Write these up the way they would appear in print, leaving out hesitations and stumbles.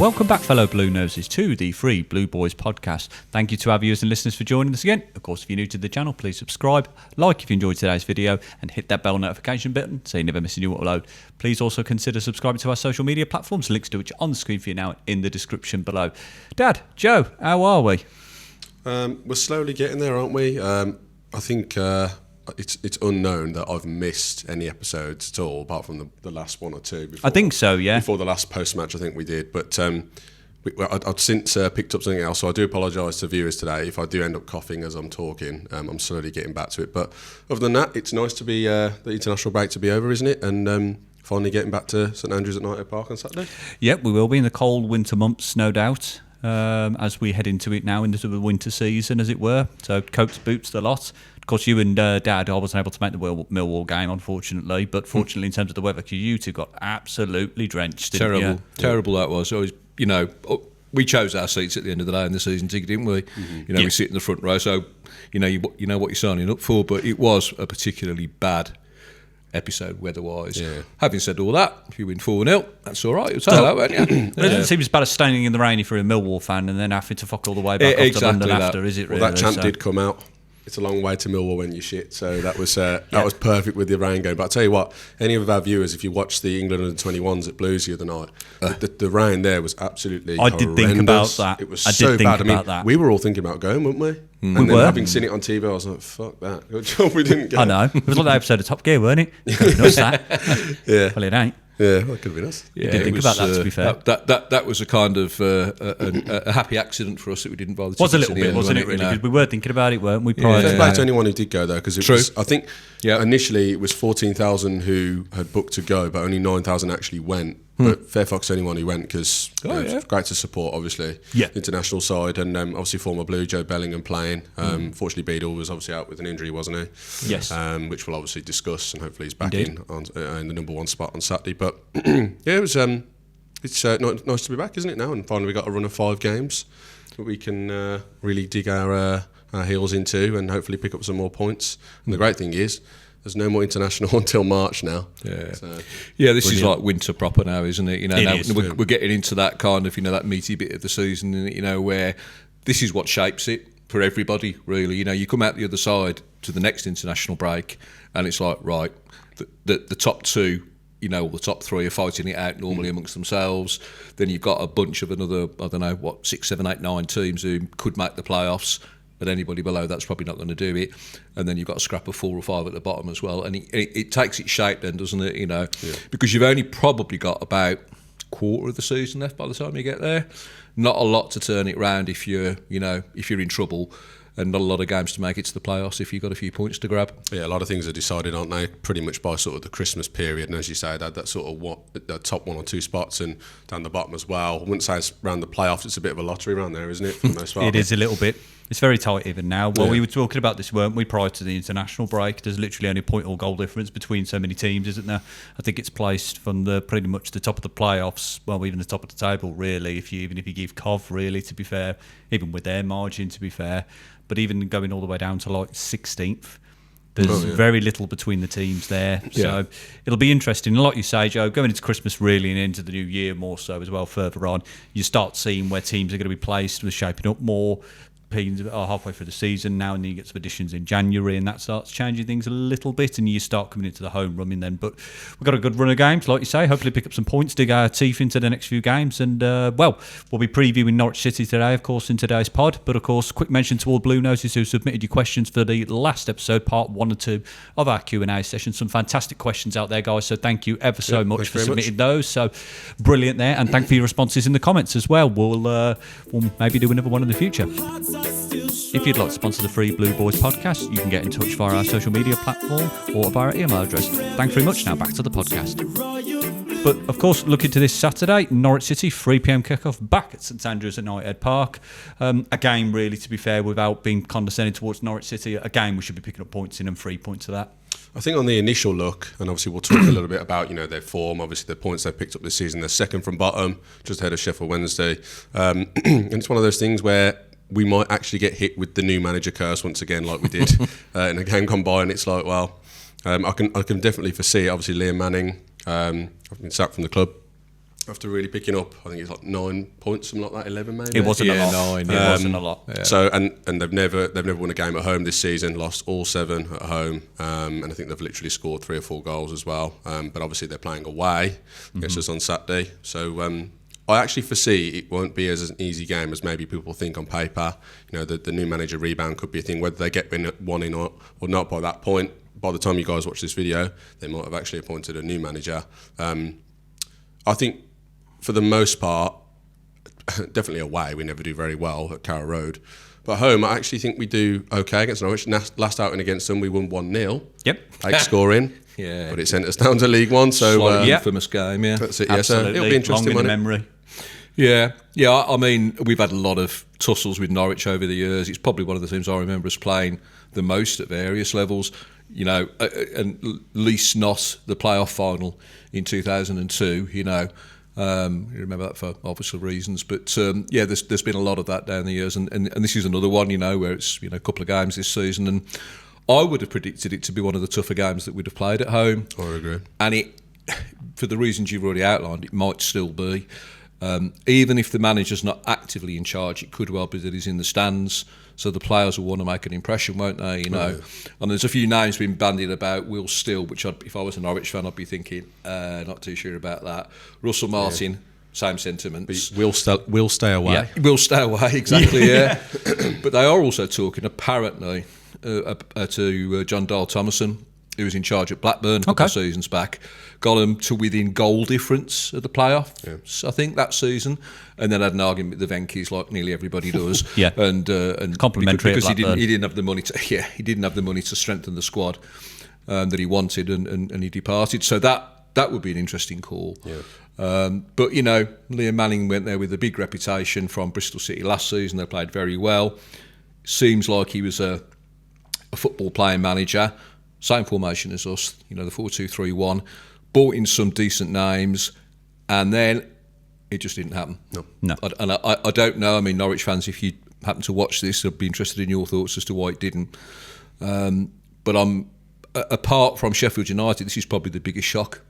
Welcome back, fellow Blue Noses, to the Free Blue Boys podcast. Thank you to our viewers and listeners for joining us again. Of course, if you're new to the channel, please subscribe, like if you enjoyed today's video, and hit that bell notification button so you never miss a new upload. Please also consider subscribing to our social media platforms, links to which are on the screen for you now in the description below. Dad, Joe, how are we? We're slowly getting there, aren't we? I think it's unknown that I've missed any episodes at all, apart from the last one or two. Before, I think so, yeah. Before the last post-match, I think we did. But I've since picked up something else, so I do apologise to viewers today if I do end up coughing as I'm talking. I'm slowly getting back to it. But other than that, it's nice to be the international break to be over, isn't it? And finally getting back to St Andrews Knighthead Park on Saturday. Yep, we will be in the cold winter months, no doubt. As we head into it now, into the winter season, as it were. So, coats, boots, the lot. Of course, you and Dad, I wasn't able to make the Millwall game, unfortunately. But fortunately, in terms of the weather, because you two got absolutely drenched. Terrible that was. So, we chose our seats at the end of the day in the season ticket, didn't we? Mm-hmm. We sit in the front row, so you know what you're signing up for. But it was a particularly bad episode weather-wise. Yeah. Having said all that, if you win 4-0, that's all right. You'll take that, won't you? It doesn't seem as bad as standing in the rain if you're a Millwall fan and then having to fuck all the way back off to London after, is it really? Well, that chant did come out. It's a long way to Millwall when you shit, so that was perfect with the rain going. But I'll tell you what, any of our viewers, if you watched the England under-21s at Blues the other night, the rain there was absolutely horrendous. did think about that. It was so bad. We were all thinking about going, weren't we? And then having seen it on TV, I was like, fuck that. Good job we didn't go. I know. It was like the episode of Top Gear, weren't it? You could have noticed that. Yeah. Well, it ain't. Yeah, well, it could have been us. Yeah, did think about that, to be fair. That was a kind of a happy accident for us that we didn't buy the tickets. Was a little bit, wasn't it, really? Because we were thinking about it, weren't we? Fair play to anyone who did go, though, because it was, I think initially it was 14,000 who had booked to go, but only 9,000 actually went. But fair fucks to anyone who went, because it's great to support, obviously, the international side, and obviously former Blue, Joe Bellingham playing. Fortunately, Beadle was obviously out with an injury, wasn't he? Yes. Which we'll obviously discuss, and hopefully he's back in the number one spot on Saturday. But it was it's nice to be back, isn't it, now? And finally we got a run of 5 games that we can really dig our heels into and hopefully pick up some more points. And the great thing is, there's no more international until March now. Yeah, this is like winter proper now, isn't it? We're getting into that kind of, that meaty bit of the season, where this is what shapes it for everybody, really. You come out the other side to the next international break, and it's like, right, the top 2, or the top 3 are fighting it out normally amongst themselves. Then you've got a bunch of another, 6, 7, 8, 9 teams who could make the playoffs. But anybody below that's probably not going to do it, and then you've got a scrap of 4 or 5 at the bottom as well, and it takes its shape then, doesn't it? Because you've only probably got about a quarter of the season left by the time you get there. Not a lot to turn it round if you're in trouble, and not a lot of games to make it to the playoffs if you've got a few points to grab. Yeah, a lot of things are decided, aren't they? Pretty much by sort of the Christmas period, and as you say, that sort of the top 1 or 2 spots and down the bottom as well. I wouldn't say it's around the playoffs. It's a bit of a lottery around there, isn't it? For the most part. It is a little bit. It's very tight even now. Well, we were talking about this, weren't we, prior to the international break? There's literally only a point or goal difference between so many teams, isn't there? I think it's placed from pretty much the top of the playoffs, well, even the top of the table, really, even if you give Cov, really, to be fair, even with their margin, to be fair. But even going all the way down to like 16th, there's very little between the teams there. So it'll be interesting. And like you say, Joe, going into Christmas really and into the new year more so as well further on, you start seeing where teams are going to be placed, with shaping up more. Are halfway through the season now, and then you get some additions in January, and that starts changing things a little bit, and you start coming into the home running then. But we've got a good run of games, like you say. Hopefully pick up some points, dig our teeth into the next few games, and we'll be previewing Norwich City today, of course, in today's pod. But of course, quick mention to all Blue Noses who submitted your questions for the last episode, part 1 and 2 of our Q&A session. Some fantastic questions out there, guys, so thank you ever so much for submitting those. So brilliant there, and thank you for your responses in the comments as well. We'll maybe do another one in the future. If you'd like to sponsor the Free Blue Boys podcast, you can get in touch via our social media platform or via our email address. Thanks very much. Now back to the podcast. But of course, looking to this Saturday, Norwich City, 3 p.m. kickoff back at St Andrews Knighthead Park. A game, really, to be fair, without being condescending towards Norwich City, a game we should be picking up points in and 3 points of that. I think on the initial look, and obviously we'll talk a little bit about their form, obviously the points they've picked up this season. They're second from bottom, just ahead of Sheffield Wednesday. And it's one of those things where we might actually get hit with the new manager curse once again, like we did in a game gone by. And it's like, I can definitely foresee it. Obviously, Liam Manning, I've been sacked from the club. after really picking up, I think it's like 9 points, something like that, 11 maybe. It wasn't a lot. 9. It wasn't a lot. Yeah. So and they've never won a game at home this season. Lost all 7 at home, and I think they've literally scored 3 or 4 goals as well. But obviously they're playing away against us on Saturday. So I actually foresee it won't be as an easy game as maybe people think on paper. You know, the new manager rebound could be a thing. Whether they get one in or not by that point, by the time you guys watch this video, they might have actually appointed a new manager. I think, for the most part, definitely away, we never do very well at Carrow Road. But at home, I actually think we do okay against Norwich. Last outing against them, we won 1-0. Yep. 8 scoring. Yeah. But it sent us down to League One. So Slightly infamous game, yeah. That's it, yeah. So Absolutely. it'll be interesting. Long in the memory. Yeah. I mean, we've had a lot of tussles with Norwich over the years. It's probably one of the teams I remember us playing the most at various levels. You know, and at least not the playoff final in 2002, you know. You remember that for obvious reasons, but yeah, there's been a lot of that down the years, and this is another one, you know, where it's, you know, a couple of games this season, and I would have predicted it to be one of the tougher games that we'd have played at home. I agree. And it, for the reasons you've already outlined, it might still be. Even if the manager's not actively in charge, it could well be that he's in the stands. So the players will want to make an impression, won't they? You know, and there's a few names being bandied about. Will Still, which if I was a Norwich fan, I'd be thinking, not too sure about that. Russell Martin, same sentiments. We'll stay away. Yeah, we'll stay away, exactly. Yeah, but they are also talking apparently to John Dale Thomason, who was in charge at Blackburn a couple of seasons back, got them to within goal difference of the playoffs, I think, that season, and then had an argument with the Venkies like nearly everybody does. Yeah, and complimentary because he didn't have the money to he didn't have the money to strengthen the squad that he wanted, and he departed. So that would be an interesting call. Yeah. But you know, Liam Manning went there with a big reputation from Bristol City last season. They played very well. Seems like he was a football playing manager. Same formation as us, you know, the 4-2-3-1. Brought in some decent names, and then it just didn't happen. No. I don't know. I mean, Norwich fans, if you happen to watch this, I'd be interested in your thoughts as to why it didn't. But apart from Sheffield United, this is probably the biggest shock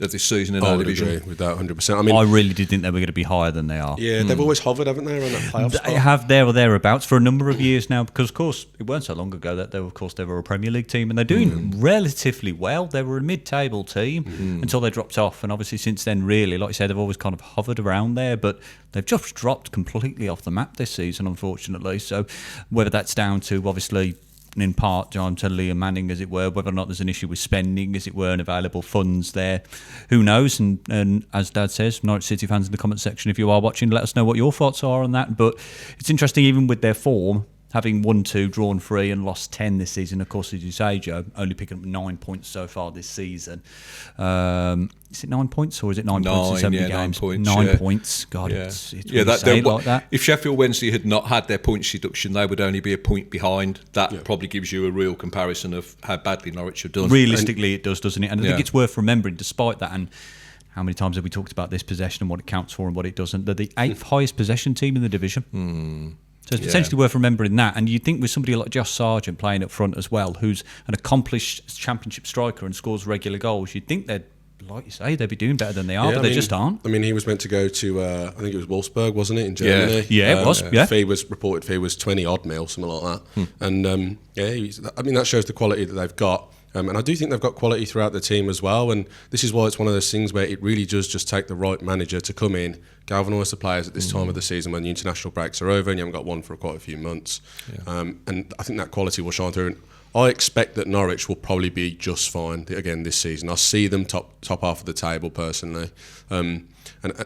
of this season in our division. I would agree with that 100%. I mean, I really did think they were going to be higher than they are. Yeah, they've always hovered, haven't they, around that playoff spot? They have there or thereabouts for a number of years now, because of course it weren't so long ago that they were a Premier League team, and they're doing relatively well. They were a mid-table team until they dropped off, and obviously since then, really, like you said, they've always kind of hovered around there, but they've just dropped completely off the map this season, unfortunately. So whether that's down to obviously, in part, John, to Liam Manning, as it were, whether or not there's an issue with spending, as it were, and available funds there, who knows? And as Dad says, Norwich City fans in the comment section, if you are watching, let us know what your thoughts are on that. But it's interesting, even with their form, having won 2, drawn 3, and lost 10 this season. Of course, as you say, Joe, only picking up 9 points so far this season. Is it 9 points, or is it 9 points in 70 games? 9 points. 9 points. God, it's really like that. If Sheffield Wednesday had not had their points deduction, they would only be a point behind. That probably gives you a real comparison of how badly Norwich have done. Realistically, it does, doesn't it? And I think it's worth remembering, despite that, and how many times have we talked about this possession and what it counts for and what it doesn't? They're the 8th highest possession team in the division. So it's potentially worth remembering that. And you'd think with somebody like Josh Sargent playing up front as well, who's an accomplished championship striker and scores regular goals, you'd think they'd, like you say, they'd be doing better than they are, but they just aren't. I mean, he was meant to go to, I think it was Wolfsburg, wasn't it, in Germany? Yeah, it was. Yeah. Reported fee was 20-odd mil, something like that. And I mean, that shows the quality that they've got. And I do think they've got quality throughout the team as well. And this is why it's one of those things where it really does just take the right manager to come in, galvanise the players at this time of the season when the international breaks are over and you haven't got one for quite a few months. And I think that quality will shine through. And I expect that Norwich will probably be just fine again this season. I see them top half of the table personally. And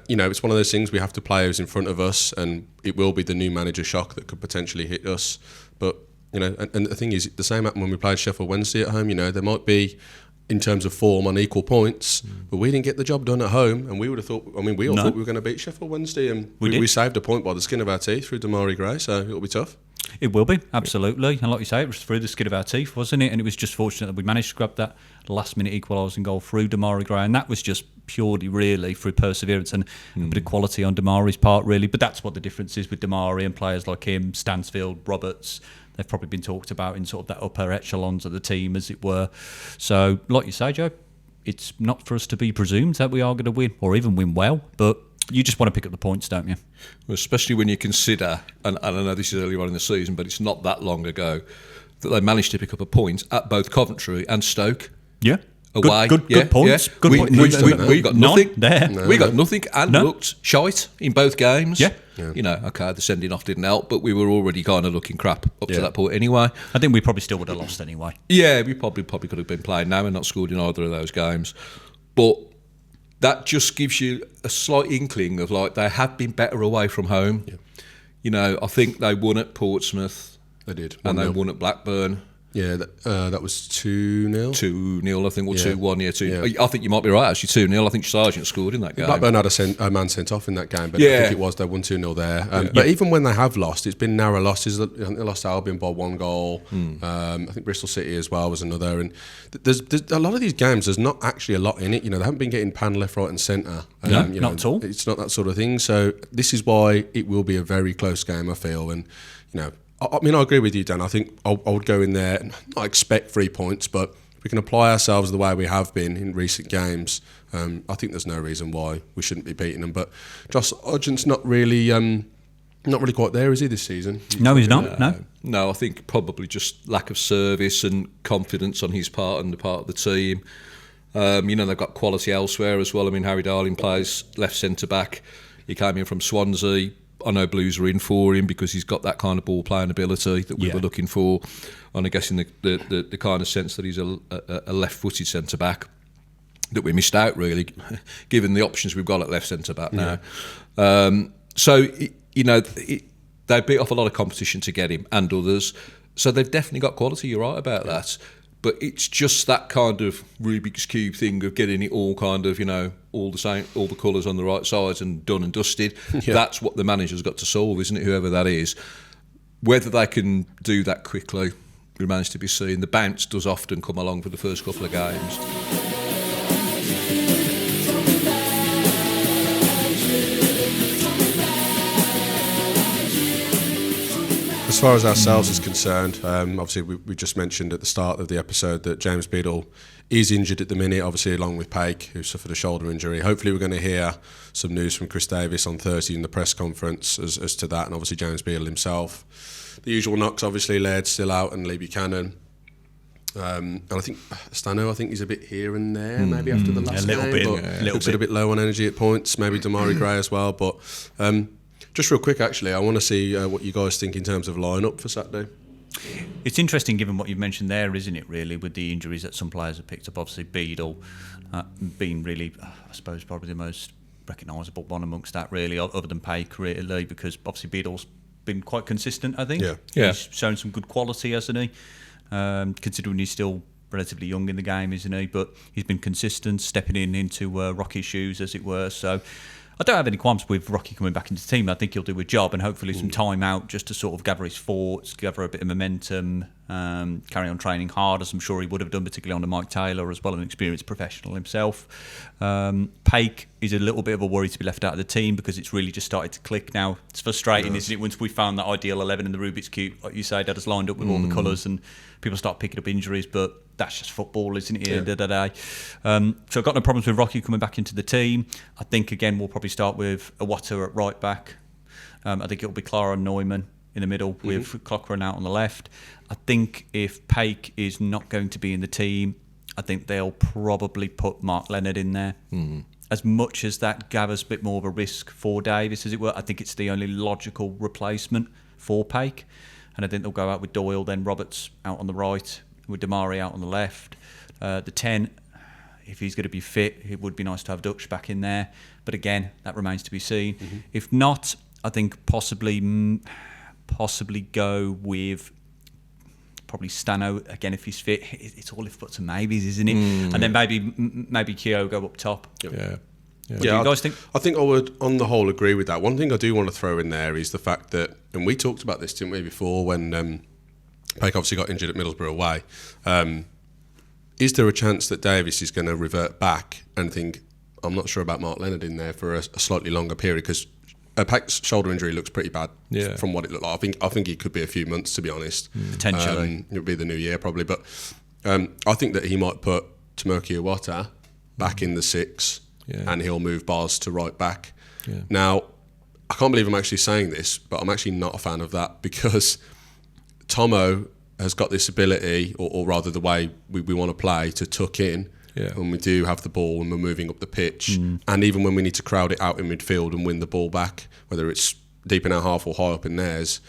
you know, it's one of those things, we have to play who's in front of us, and it will be the new manager shock that could potentially hit us. But you know, and the thing is, the same happened when we played Sheffield Wednesday at home. You know, there might be, in terms of form, on equal points, but we didn't get the job done at home, and we would have thought, I mean, we all thought we were going to beat Sheffield Wednesday, and we saved a point by the skin of our teeth through Damari Gray, so it'll be tough. It will be, absolutely. And like you say, it was through the skin of our teeth, wasn't it? And it was just fortunate that we managed to grab that last-minute equalising goal through Damari Gray, and that was just purely, really, through perseverance and a bit of quality on Damari's part, really. But that's what the difference is with Damari and players like him, Stansfield, Roberts. They've probably been talked about in sort of that upper echelons of the team, as it were. So, like you say, Joe, it's not for us to be presumed that we are going to win or even win well, but you just want to pick up the points, don't you? Well, especially when you consider, and I know this is early on in the season, but it's not that long ago, that they managed to pick up a point at both Coventry and Stoke. Yeah. Away. Good points. Yeah. Good points. We got nothing. There. We got nothing and looked shite in both games. Yeah. You know, okay, the sending off didn't help, but we were already kind of looking crap up to that point anyway. I think we probably still would have lost anyway. Yeah, we probably could have been playing now and not scored in either of those games. But that just gives you a slight inkling of like they have been better away from home. Yeah. You know, I think they won at Portsmouth. They did. And they won at Blackburn. Yeah, that was 2-0. 2-0, I think, or 2-1. Yeah, 2. Yeah. I think you might be right, actually, 2-0. I think Sargent scored in that game. Blackburn had a man sent off in that game, but I think it was, they won 2-0 there. But even when they have lost, it's been narrow losses. I think they lost Albion by 1 goal. I think Bristol City as well was another. And there's a lot of these games, there's not actually a lot in it. You know, they haven't been getting panned left, right and centre. No, not at all. It's not that sort of thing. So this is why it will be a very close game, I feel. And, you know, I mean, I agree with you, Dan. I think I would go in there and not expect 3 points, but we can apply ourselves the way we have been in recent games. I think there's no reason why we shouldn't be beating them. But Josh Hodgson's not really quite there, is he, this season? No, he's not. No, I think probably just lack of service and confidence on his part and the part of the team. You know, they've got quality elsewhere as well. I mean, Harry Darling plays left centre back. He came in from Swansea. I know Blues are in for him because he's got that kind of ball playing ability that we were looking for, and I guess in the kind of sense that he's a left-footed centre back that we missed out really, given the options we've got at left centre back now. So you know they beat off a lot of competition to get him and others, so they've definitely got quality. You're right about that. But it's just that kind of Rubik's Cube thing of getting it all kind of, you know, all the same, all the colours on the right sides and done and dusted. That's what the manager's got to solve, isn't it, whoever that is? Whether they can do that quickly remains to be seen. The bounce does often come along for the first couple of games. As far as ourselves is concerned, obviously we just mentioned at the start of the episode that James Beadle is injured at the minute, obviously along with Paik, who suffered a shoulder injury. Hopefully we're going to hear some news from Chris Davis on Thursday in the press conference as to that, and obviously James Beadle himself. The usual knocks, obviously, Laird still out and Lee Buchanan. And I think Stano, he's a bit here and there, maybe after the last game. Looks a bit low on energy at points, maybe Damari Gray as well, but... just real quick, actually, I want to see what you guys think in terms of line-up for Saturday. It's interesting, given what you've mentioned there, isn't it, really, with the injuries that some players have picked up. Obviously, Beadle being really, I suppose, probably the most recognisable one amongst that, really, other than Paik, really, because obviously Beadle's been quite consistent, I think. Yeah. He's shown some good quality, hasn't he? Considering he's still relatively young in the game, isn't he? But he's been consistent, stepping into Rocky's shoes, as it were, so... I don't have any qualms with Rocky coming back into the team. I think he'll do a job and hopefully some time out just to sort of gather his thoughts, gather a bit of momentum, carry on training hard, as I'm sure he would have done, particularly under Mike Taylor, as well, an experienced professional himself. Paik is a little bit of a worry to be left out of the team because it's really just started to click now. It's frustrating, isn't it, once we found that ideal 11 in the Rubik's Cube, like you say, that has lined up with all the colours and people start picking up injuries, but that's just football, isn't it, at the end of the day? So I've got no problems with Rocky coming back into the team. I think, again, we'll probably start with Iwata at right back. I think it'll be Clara and Neumann in the middle with Cochrane out on the left. I think if Paik is not going to be in the team, I think they'll probably put Mark Leonard in there. As much as that gathers a bit more of a risk for Davis, as it were, I think it's the only logical replacement for Paik. And I think they'll go out with Doyle, then Roberts out on the right, with Damari out on the left. The 10, if he's going to be fit, it would be nice to have Dutch back in there. But again, that remains to be seen. If not, I think possibly go with probably Stano again if he's fit. It's all if buts and maybes, isn't it? And then maybe Keogh go up top. Yeah. What do you guys think? I think I would, on the whole, agree with that. One thing I do want to throw in there is the fact that, and we talked about this, didn't we, before, when Paik obviously got injured at Middlesbrough away. Is there a chance that Davis is going to revert back and think, I'm not sure about Mark Leonard in there for a slightly longer period, because Paik's shoulder injury looks pretty bad from what it looked like. I think it could be a few months, to be honest. Potentially. It would be the new year probably, but I think that he might put Tomoki Iwata back in the 6, and he'll move Boz to right back. Yeah. Now, I can't believe I'm actually saying this, but I'm actually not a fan of that, because Tomo has got this ability, or rather the way we want to play, to tuck in when we do have the ball and we're moving up the pitch, and even when we need to crowd it out in midfield and win the ball back, whether it's deep in our half or high up in theirs.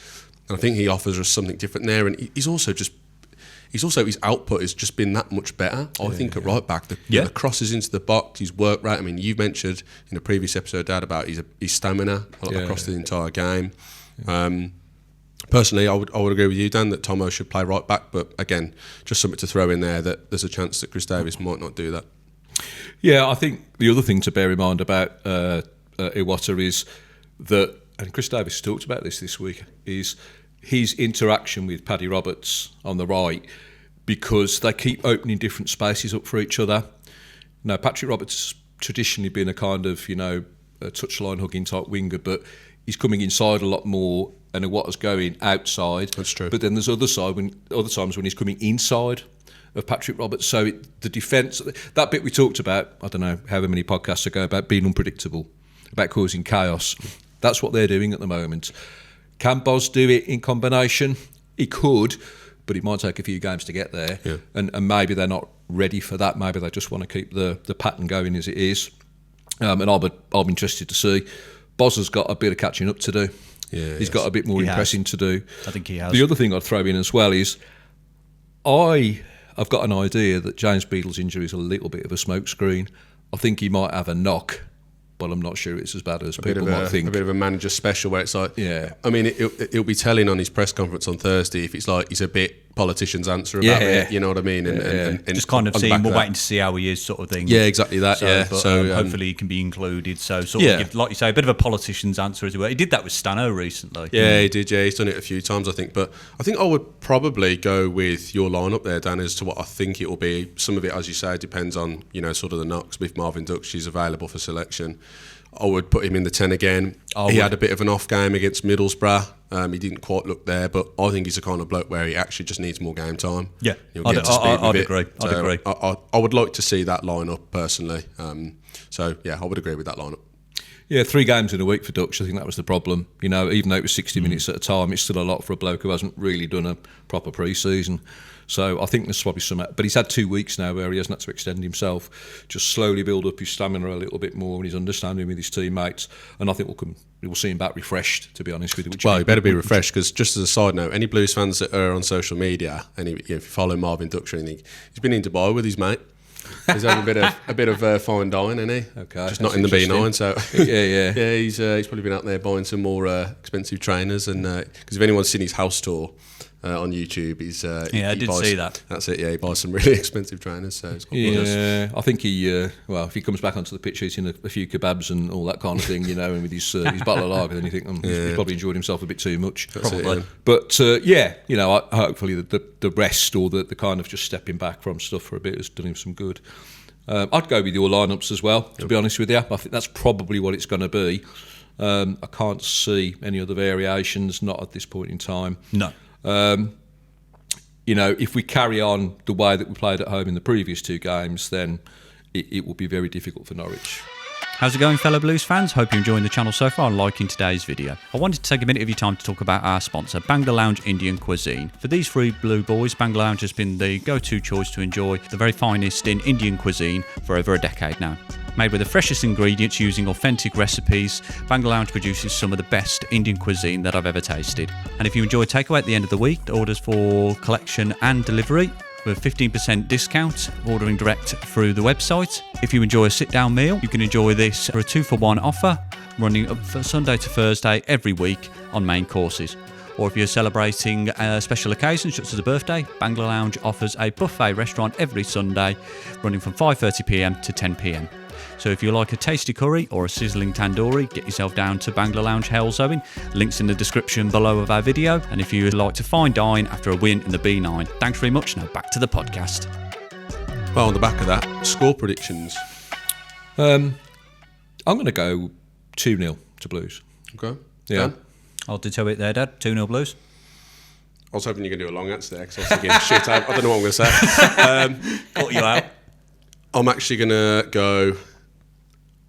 And I think he offers us something different there, and he's also his output has just been that much better. I think at right back, the crosses into the box, his work rate. I mean, you've mentioned in a previous episode, Dad, about his stamina across the entire game. Personally, I would agree with you, Dan, that Tomo should play right back. But again, just something to throw in there, that there's a chance that Chris Davies might not do that. Yeah, I think the other thing to bear in mind about Iwata is that, and Chris Davies talked about this week, is his interaction with Paddy Roberts on the right, because they keep opening different spaces up for each other. Now, Patrick Roberts has traditionally been a kind of, a touchline hugging type winger, but he's coming inside a lot more, and Iwata's going outside. That's true. But then there's other times when he's coming inside of Patrick Roberts. So the defence, that bit we talked about, I don't know however many podcasts ago, about being unpredictable, about causing chaos. That's what they're doing at the moment. Can Boz do it in combination? He could, but it might take a few games to get there. Yeah. And maybe they're not ready for that. Maybe they just want to keep the pattern going as it is. And I'll be interested to see. Boz has got a bit of catching up to do. Yeah, He's got a bit more impressing to do. I think he has. The other thing I'd throw in as well is I've got an idea that James Beadle's injury is a little bit of a smokescreen. I think he might have a knock, but I'm not sure it's as bad as people might think. A bit of a manager special where it's like... Yeah. I mean, it'll be telling on his press conference on Thursday if it's like he's a bit politician's answer about it, you know what I mean? And just kind of seeing, we're waiting to see how he is sort of thing. Yeah, exactly that, So hopefully he can be included. So sort of give, like you say, a bit of a politician's answer as well. He did that with Stano recently. Yeah, he did, He's done it a few times, I think. But I think I would probably go with your lineup there, Dan, as to what I think it will be. Some of it, as you say, depends on, sort of the knocks. If Marvin Duck's available for selection, I would put him in the 10 again. He had a bit of an off game against Middlesbrough. He didn't quite look there, but I think he's the kind of bloke where he actually just needs more game time. Yeah, I'd agree. I would like to see that lineup personally. I would agree with that lineup. Yeah, 3 games in a week for Dutch. I think that was the problem. Even though it was 60 minutes at a time, it's still a lot for a bloke who hasn't really done a proper pre-season. So I think there's probably some... But he's had 2 weeks now where he hasn't had to extend himself, just slowly build up his stamina a little bit more and his understanding with his teammates. And I think we'll see him back refreshed, to be honest with you. Well, he better be refreshed, because just as a side note, any Blues fans that are on social media, and if you follow Marvin Dutch or anything, he's been in Dubai with his mate. He's having a bit of fine dining, isn't he? Okay, just not in the B9. So yeah. He's probably been out there buying some more expensive trainers, and because if anyone's seen his house tour on YouTube, I did see that. That's it. Yeah, he buys some really expensive trainers. So it's I think he if he comes back onto the pitch eating a few kebabs and all that kind of thing, and with his bottle of lager, then you think he's probably enjoyed himself a bit too much. Probably. But hopefully the rest or the kind of just stepping back from stuff for a bit has done him some good. I'd go with your lineups as well, to be honest with you. I think that's probably what it's going to be. I can't see any other variations, not at this point in time. No. If we carry on the way that we played at home in the previous 2 games, then it will be very difficult for Norwich. How's it going, fellow Blues fans? Hope you're enjoying the channel so far and liking today's video. I wanted to take a minute of your time to talk about our sponsor, Bangla Lounge Indian Cuisine. For these 3 Blue boys, Bangla Lounge has been the go-to choice to enjoy the very finest in Indian cuisine for over a decade now. Made with the freshest ingredients using authentic recipes, Bangla Lounge produces some of the best Indian cuisine that I've ever tasted. And if you enjoy takeaway at the end of the week, orders for collection and delivery with 15% discount ordering direct through the website. If you enjoy a sit-down meal, you can enjoy this for a 2-for-1 offer running up for Sunday to Thursday every week on main courses. Or if you're celebrating special occasions such as a birthday, Bangla Lounge offers a buffet restaurant every Sunday running from 5:30pm to 10pm. So if you like a tasty curry or a sizzling tandoori, get yourself down to Bangla Lounge Halesowen. Links in the description below of our video. And if you would like to fine dine after a win in the B9. Thanks very much. Now back to the podcast. Well, on the back of that, score predictions. I'm going to go 2-0 to Blues. Okay. Yeah. Dan? I'll detail it there, Dad. 2-0 Blues. I was hoping you were going to do a long answer there, because I was thinking, shit, I don't know what I'm going to say. Cut you out. I'm actually going to go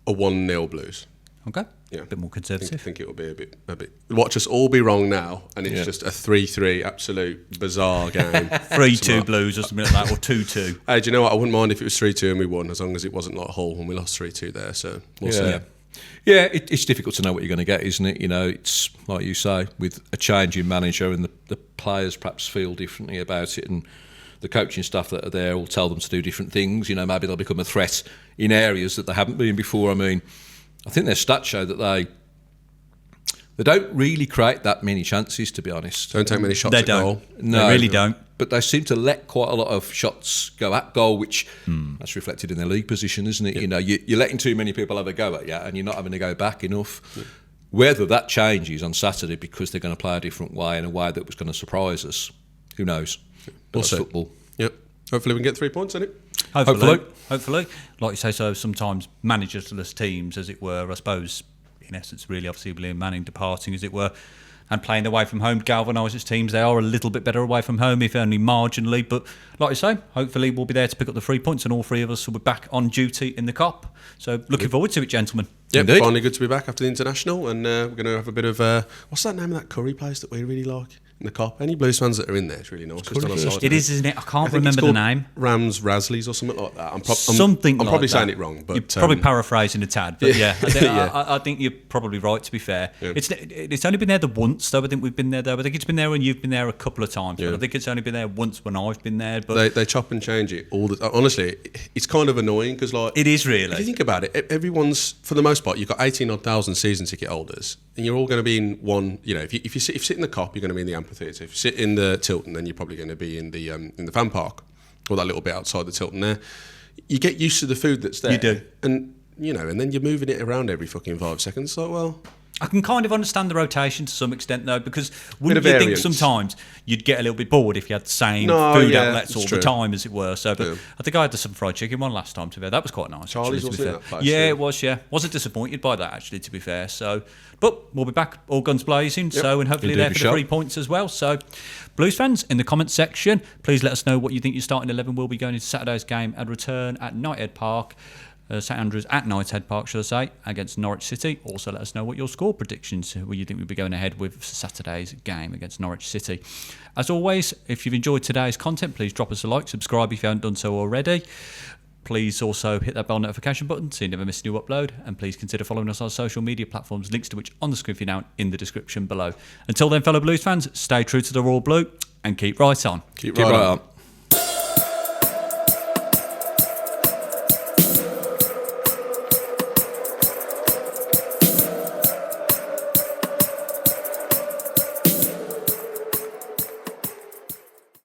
a 1-0 Blues. Okay. Yeah. A bit more conservative. I think it will be a bit. Watch us all be wrong now, and it's just a 3-3 absolute bizarre game. 3-2 Blues or something like that, or 2-2. Hey, do you know what? I wouldn't mind if it was 3-2 and we won, as long as it wasn't like Hull when we lost 3-2 there. So we'll see. Yeah, it's difficult to know what you're going to get, isn't it? You know, it's like you say, with a change in manager, and the players perhaps feel differently about it, and the coaching staff that are there will tell them to do different things. You know, maybe they'll become a threat in areas that they haven't been before. I mean, I think their stats show that they don't really create that many chances, to be honest. Don't take many shots at goal. No, they really don't. But they seem to let quite a lot of shots go at goal, which that's reflected in their league position, isn't it? Yep. You know, you're letting too many people have a go at you, and you're not having to go back enough. Yep. Whether that changes on Saturday because they're going to play a different way, in a way that was going to surprise us, who knows? That's football. Yep. Hopefully we can get 3 points in it. Hopefully. Like you say, so sometimes managerless teams, as it were, I suppose, in essence, really, obviously, William Manning departing, as it were, and playing away from home galvanises teams. They are a little bit better away from home, if only marginally. But like I say, hopefully we'll be there to pick up the 3 points, and all three of us will be back on duty in the Cop. So looking forward to it, gentlemen. Yeah, finally good to be back after the international, and we're going to have a bit of what's that name of that curry place that we really like in the Cop? Any Blues fans that are in there, it's really nice. It is, isn't it? I can't remember the name. Rams Rasleys or something like that. I'm probably saying it wrong, but you're probably paraphrasing a tad. But I think you're probably right. To be fair, it's only been there the once though. I think we've been there though. I think it's been there when you've been there a couple of times. But I think it's only been there once when I've been there. But they chop and change it all the. Honestly, it's kind of annoying because like it is really. If you think about it, everyone's for the most part you've got 18,000 season ticket holders, and you're all going to be in one. You know, if you sit in the Cop, you're going to be in the amphitheatre. If you sit in the Tilton, then you're probably going to be in the fan park, or that little bit outside the Tilton there. You get used to the food that's there. You do, and and then you're moving it around every fucking 5 seconds. So well. I can kind of understand the rotation to some extent, though, because wouldn't you think sometimes you'd get a little bit bored if you had the same food outlets all the time, as it were? So, but I think I had some fried chicken one last time, to be fair. That was quite nice. Charlie's was in that place. Yeah, it was, yeah. Wasn't disappointed by that, actually, to be fair. So, but we'll be back, all guns blazing, so, and hopefully there for the 3 points as well. So, Blues fans, in the comments section, please let us know what you think your starting 11 will be going into Saturday's game and return at Knighthead Park. St Andrews at Knighthead Park, should I say, against Norwich City. Also, let us know what your score predictions, where you think we'll be going ahead with Saturday's game against Norwich City. As always, if you've enjoyed today's content, please drop us a like, subscribe if you haven't done so already. Please also hit that bell notification button so you never miss a new upload, and please consider following us on social media platforms, links to which on the screen for you now in the description below. Until then, fellow Blues fans, stay true to the Royal Blue and keep right on. Keep right on.